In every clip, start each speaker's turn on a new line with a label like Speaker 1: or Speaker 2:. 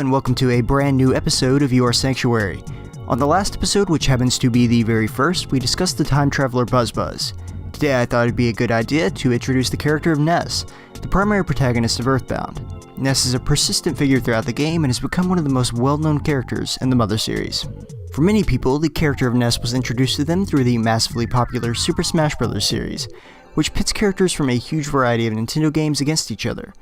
Speaker 1: and welcome to a brand new episode of Your Sanctuary. On the last episode, which happens to be the very first, we discussed the time traveler Buzz. Today I thought it'd be a good idea to introduce the character of Ness, the primary protagonist of EarthBound. Ness is a persistent figure throughout the game and has become one of the most well-known characters in the Mother series. For many people, the character of Ness was introduced to them through the massively popular Super Smash Bros. Series, which pits characters from a huge variety of Nintendo games against each other.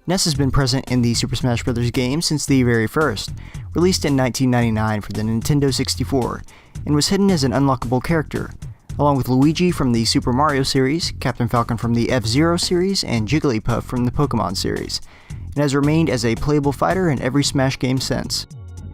Speaker 1: Ness has been present in the Super Smash Bros. Game since the very first, released in 1999 for the Nintendo 64, and was hidden as an unlockable character, along with Luigi from the Super Mario series, Captain Falcon from the F-Zero series, and Jigglypuff from the Pokemon series, and has remained as a playable fighter in every Smash game since.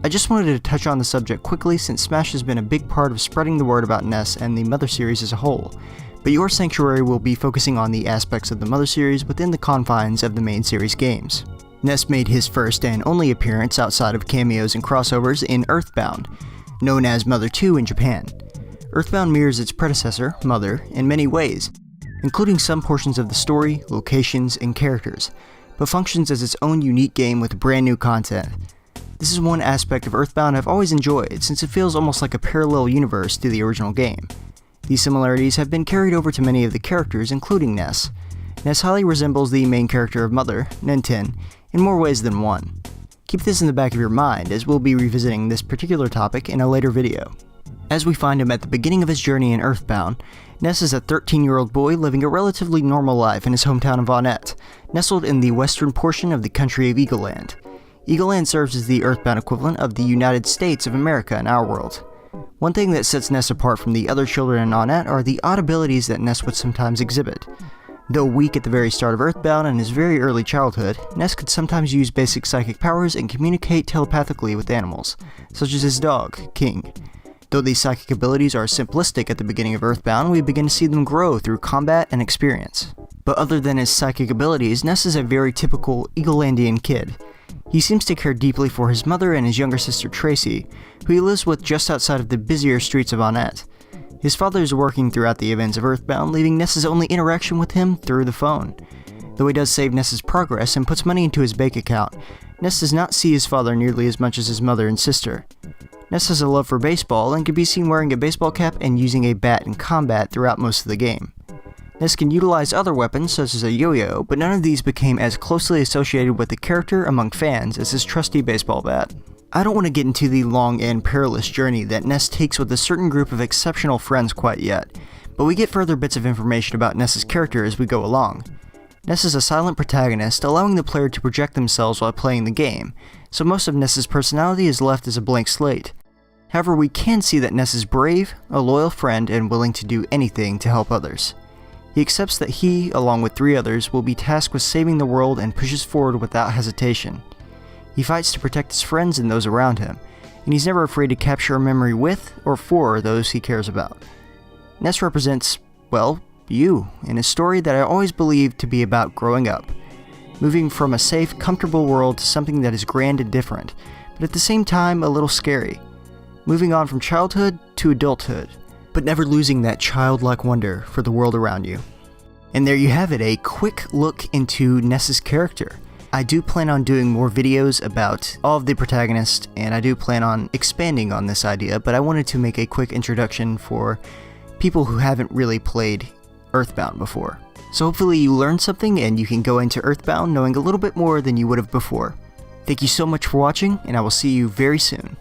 Speaker 1: I just wanted to touch on the subject quickly since Smash has been a big part of spreading the word about Ness and the Mother series as a whole, but Your Sanctuary will be focusing on the aspects of the Mother series within the confines of the main series games. Ness made his first and only appearance outside of cameos and crossovers in EarthBound, known as Mother 2 in Japan. EarthBound mirrors its predecessor, Mother, in many ways, including some portions of the story, locations, and characters, but functions as its own unique game with brand new content. This is one aspect of EarthBound I've always enjoyed, since it feels almost like a parallel universe to the original game. These similarities have been carried over to many of the characters, including Ness. Ness highly resembles the main character of Mother, Nenten, in more ways than one. Keep this in the back of your mind, as we'll be revisiting this particular topic in a later video. As we find him at the beginning of his journey in EarthBound, Ness is a 13-year-old boy living a relatively normal life in his hometown of Vonnet, nestled in the western portion of the country of Eagle Land. Eagle Land serves as the EarthBound equivalent of the United States of America in our world. One thing that sets Ness apart from the other children in Vonnet are the odd abilities that Ness would sometimes exhibit. Though weak at the very start of EarthBound and his very early childhood, Ness could sometimes use basic psychic powers and communicate telepathically with animals, such as his dog, King. Though these psychic abilities are simplistic at the beginning of EarthBound, we begin to see them grow through combat and experience. But other than his psychic abilities, Ness is a very typical Eaglelandian kid. He seems to care deeply for his mother and his younger sister Tracy, who he lives with just outside of the busier streets of Vonnet. His father is working throughout the events of EarthBound, leaving Ness's only interaction with him through the phone. Though he does save Ness's progress and puts money into his bank account, Ness does not see his father nearly as much as his mother and sister. Ness has a love for baseball and can be seen wearing a baseball cap and using a bat in combat throughout most of the game. Ness can utilize other weapons such as a yo-yo, but none of these became as closely associated with the character among fans as his trusty baseball bat. I don't want to get into the long and perilous journey that Ness takes with a certain group of exceptional friends quite yet, but we get further bits of information about Ness's character as we go along. Ness is a silent protagonist, allowing the player to project themselves while playing the game, so most of Ness's personality is left as a blank slate. However, we can see that Ness is brave, a loyal friend, and willing to do anything to help others. He accepts that he, along with 3 others, will be tasked with saving the world and pushes forward without hesitation. He fights to protect his friends and those around him, and he's never afraid to capture a memory with or for those he cares about. Ness represents, well, you, in a story that I always believed to be about growing up, moving from a safe, comfortable world to something that is grand and different, but at the same time a little scary. Moving on from childhood to adulthood, but never losing that childlike wonder for the world around you. And there you have it, a quick look into Ness's character. I do plan on doing more videos about all of the protagonists, and I do plan on expanding on this idea, but I wanted to make a quick introduction for people who haven't really played EarthBound before. So hopefully you learned something and you can go into EarthBound knowing a little bit more than you would have before. Thank you so much for watching, and I will see you very soon.